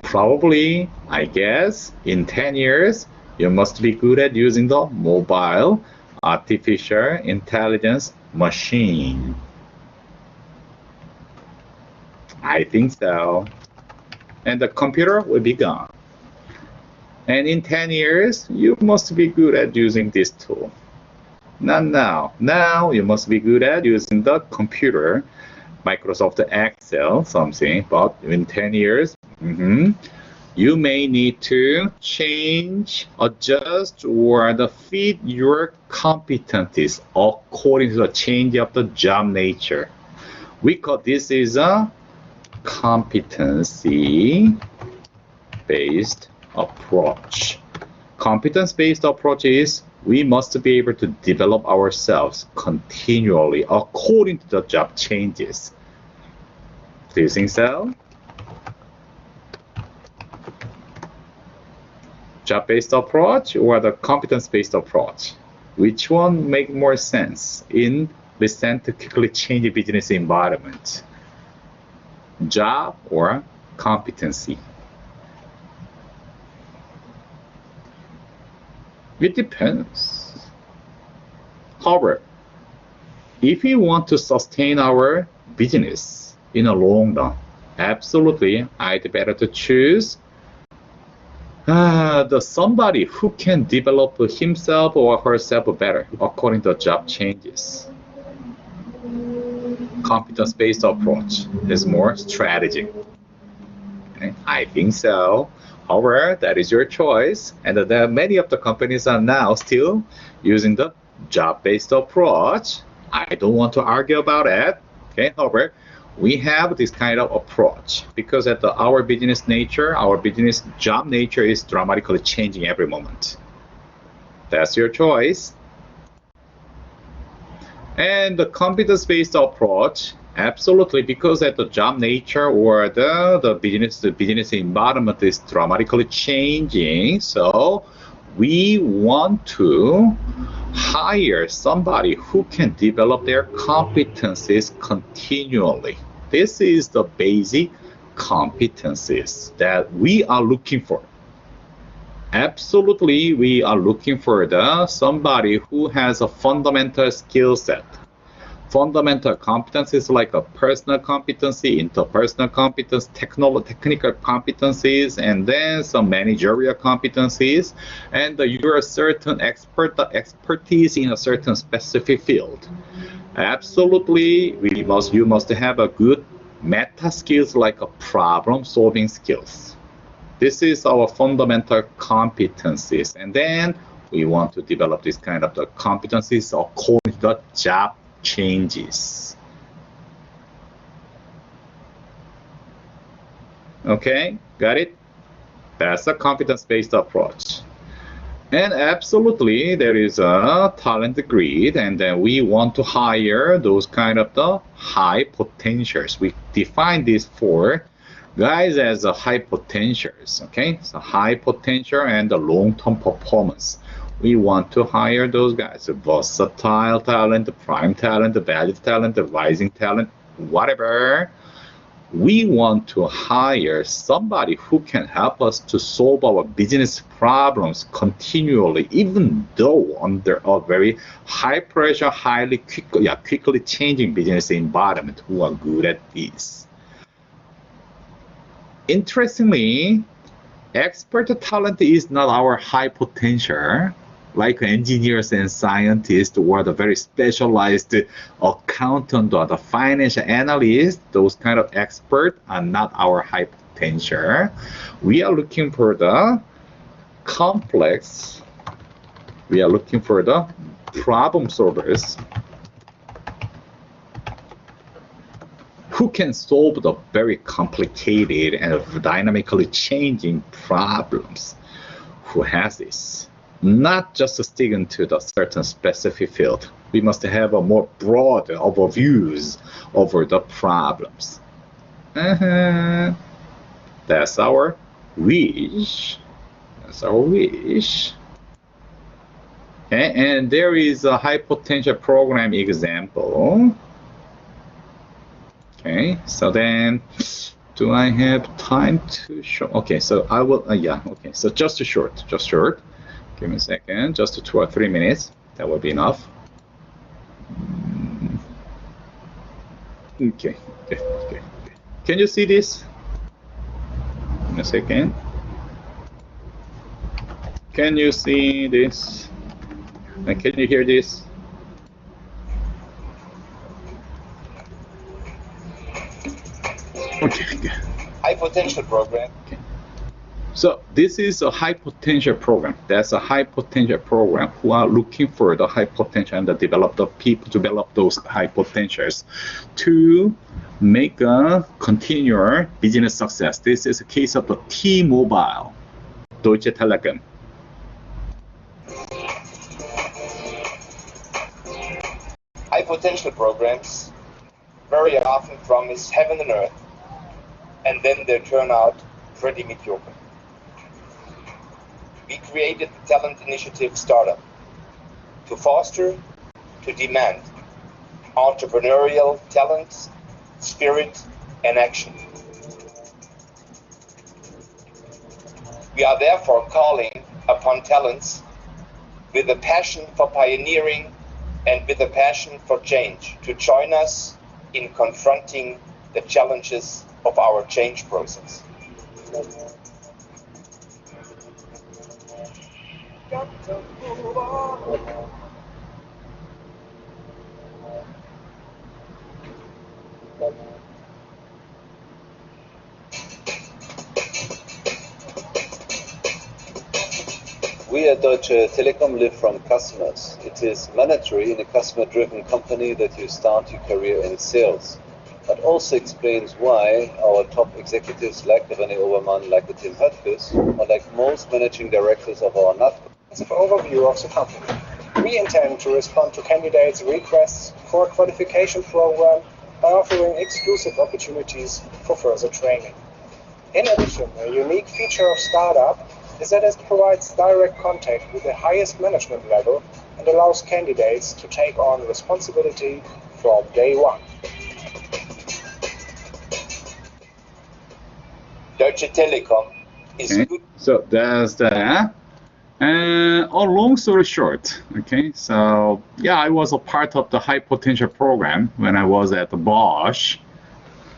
Probably, I guess, in 10 years, you must be good at using the mobile artificial intelligence machine. I think so. And the computer will be gone. And in 10 years, you must be good at using this tool. Not now. Now you must be good at using the computer, Microsoft Excel, something. But in 10 years, you may need to change, adjust, or fit your competencies according to the change of the job nature. We call this is a competency-based approach. Competence-based approach is we must be able to develop ourselves continually according to the job changes. Do you think so? Job-based approach or the competence-based approach? Which one makes more sense in recent quickly changing business environment? Job or competency? It depends. However, if we want to sustain our business in a long run, absolutely, I'd better to choose the somebody who can develop himself or herself better according to job changes. Competence-based approach is more strategic. Okay? I think so. However, that is your choice, and many of the companies are now still using the job-based approach. I don't want to argue about it. Okay, however, we have this kind of approach because at our business nature, our business job nature is dramatically changing every moment. That's your choice. And the competence-based approach, absolutely, because at the job nature or the business environment is dramatically changing. So we want to hire somebody who can develop their competencies continually. This is the basic competencies that we are looking for. Absolutely, we are looking for somebody who has a fundamental skill set. Fundamental competencies like a personal competency, interpersonal competence, technical competencies, and then some managerial competencies, and your certain expertise in a certain specific field. Absolutely, you must have a good meta skills like a problem solving skills. This is our fundamental competencies, and then we want to develop this kind of the competencies according to the job changes. Okay, got it? That's a competence-based approach. And absolutely, there is a talent grid, and then we want to hire those kind of the high potentials. We define these four guys as a high potentials, okay? So high potential and the long-term performance. We want to hire those guys, versatile talent, prime talent, valued talent, rising talent, whatever. We want to hire somebody who can help us to solve our business problems continually, even though under a very high pressure, quickly changing business environment, who are good at this. Interestingly, expert talent is not our high potential, like engineers and scientists or the very specialized accountant or the financial analyst. Those kind of experts are not our high potential. We are looking for the complex, we are looking for the problem solvers who can solve the very complicated and dynamically changing problems. Who has this? Not just sticking to the certain specific field. We must have a more broad overviews over the problems. That's our wish. That's our wish. Okay, and there is a high potential program example. Okay, so then do I have time to show? Okay, so I will, yeah, okay, so just short. Give me a second, just 2 or 3 minutes. That will be enough. Okay. Can you see this? Give me a second. Can you see this? And can you hear this? Okay. High potential program. Okay. So this is a high potential program. That's a high potential program who are looking for the high potential and develop the people to develop those high potentials to make a continual business success. This is a case of the T-Mobile, Deutsche Telekom. High potential programs very often promise heaven and earth, and then they turn out pretty mediocre. We created the Talent Initiative Startup to foster, to demand entrepreneurial talent, spirit, and action. We are therefore calling upon talents with a passion for pioneering and with a passion for change to join us in confronting the challenges of our change process. We at Deutsche Telekom live from customers. It is mandatory in a customer-driven company that you start your career in sales. That also explains why our top executives like René Obermann, like the Tim Höttges, or like most managing directors of our NAT. Overview of the company. We intend to respond to candidates' requests for a qualification program by offering exclusive opportunities for further training. In addition, a unique feature of Startup is that it provides direct contact with the highest management level and allows candidates to take on responsibility from day one. Deutsche Telekom is good. So that's that. And a long story short, okay, so yeah, I was a part of the high potential program when I was at the Bosch.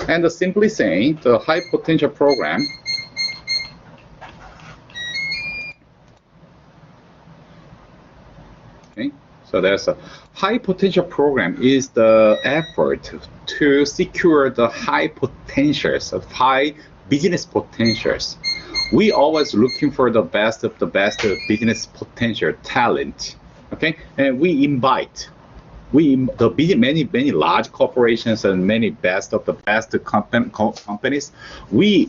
And simply saying, the high potential program so there's a high potential program is the effort to secure the high potentials of high business potentials we always looking for the best of the best business potential talent. Okay, and we invite many large corporations and many best of the best companies. We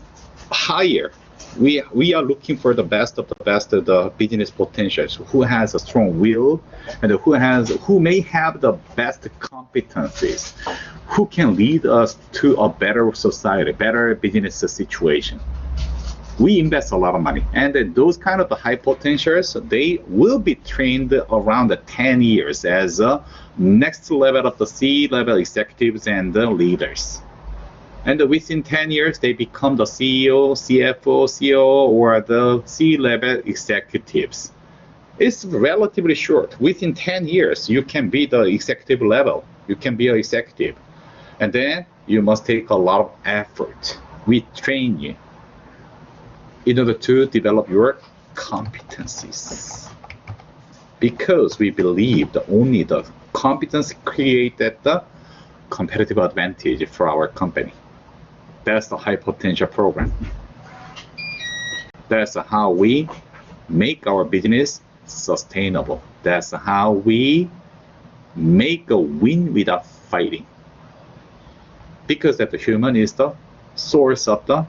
hire. We are looking for the best of the best of the business potentials who has a strong will and who may have the best competencies, who can lead us to a better society, better business situation. We invest a lot of money, and those kind of high potentials, they will be trained around 10 years as next level of the C-level executives and the leaders. And within 10 years, they become the CEO, CFO, CEO, or the C-level executives. It's relatively short. Within 10 years, you can be the executive level. You can be an executive. And then you must take a lot of effort. We train you in order to develop your competencies. Because we believe that only the competence created the competitive advantage for our company. That's the high potential program. That's how we make our business sustainable. That's how we make a win without fighting. Because that the human is the source of the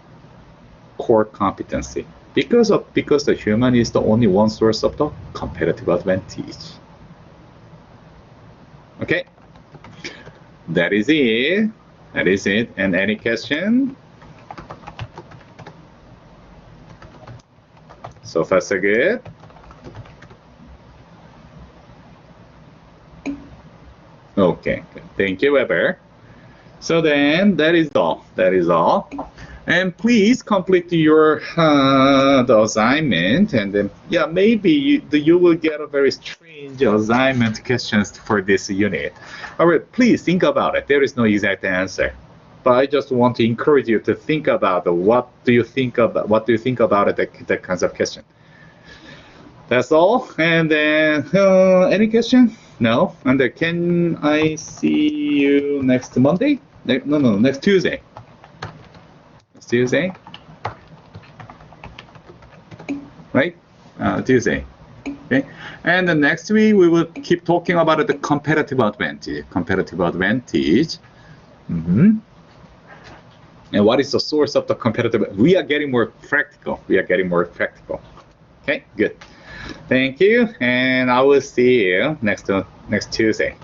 core competency. Because the human is the only one source of the competitive advantage. Okay, that is it. That is it. And any question? So far so good. Okay, thank you, Weber. So then that is all. That is all. And please complete your the assignment, and then maybe you will get a very strange assignment questions for this unit. All right, please think about it. There is no exact answer, but I just want to encourage you to think about what do you think about it, that kinds of question. That's all. And then any question? No. And then can I see you next Monday? No, next Tuesday. Tuesday, right? Tuesday. Okay. And the next week we will keep talking about the competitive advantage. Competitive advantage. And what is the source of the competitive? We are getting more practical. Okay, good. Thank you, and I will see you next Tuesday.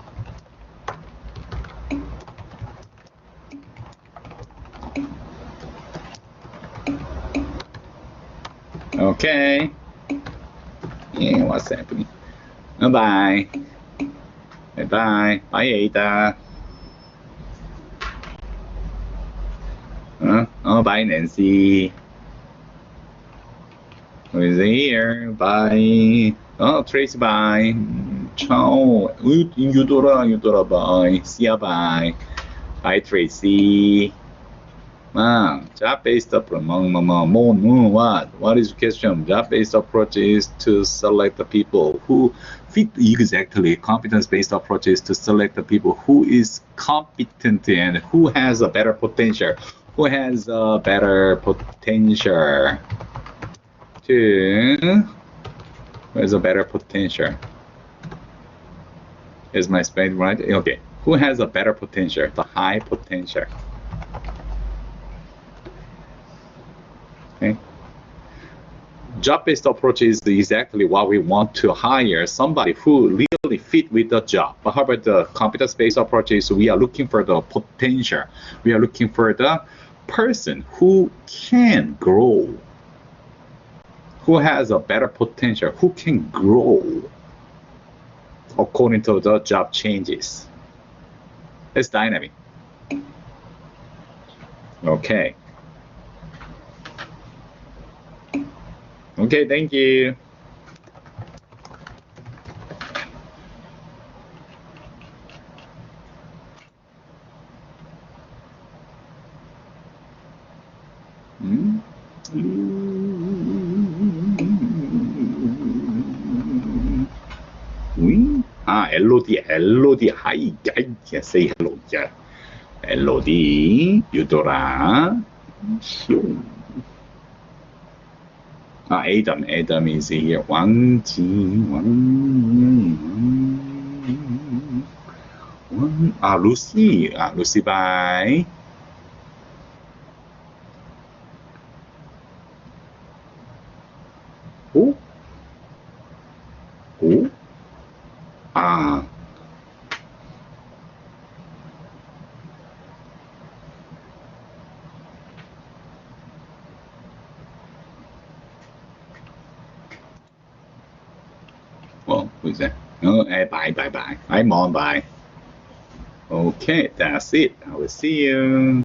Okay. Yeah, what's happening? Bye-bye. Bye-bye. Bye, Ada. Bye, Nancy. Who is here? Bye. Trace, bye. Ciao. Eudora, bye. Sia, bye. Bye, Tracy. Job-based approach. What is the question? Job-based approach is to select the people who fit exactly. Competence-based approach is to select the people who is competent and who has a better potential. Who has a better potential Is my spelling right? Okay. Who has a better potential? The high potential. Okay. Job-based approach is exactly what we want to hire, somebody who really fit with the job. But how about the competence-based approach is we are looking for the potential. We are looking for the person who can grow, who has a better potential, who can grow according to the job changes. It's dynamic. Okay. Okay, thank you. LOD, hi, say hello, yeah. LOD, Eudora, Adam is here. One, two, one. Lucy, bye. Who? Well, who's that? Oh, bye. I'm on, bye. Okay, that's it. I will see you.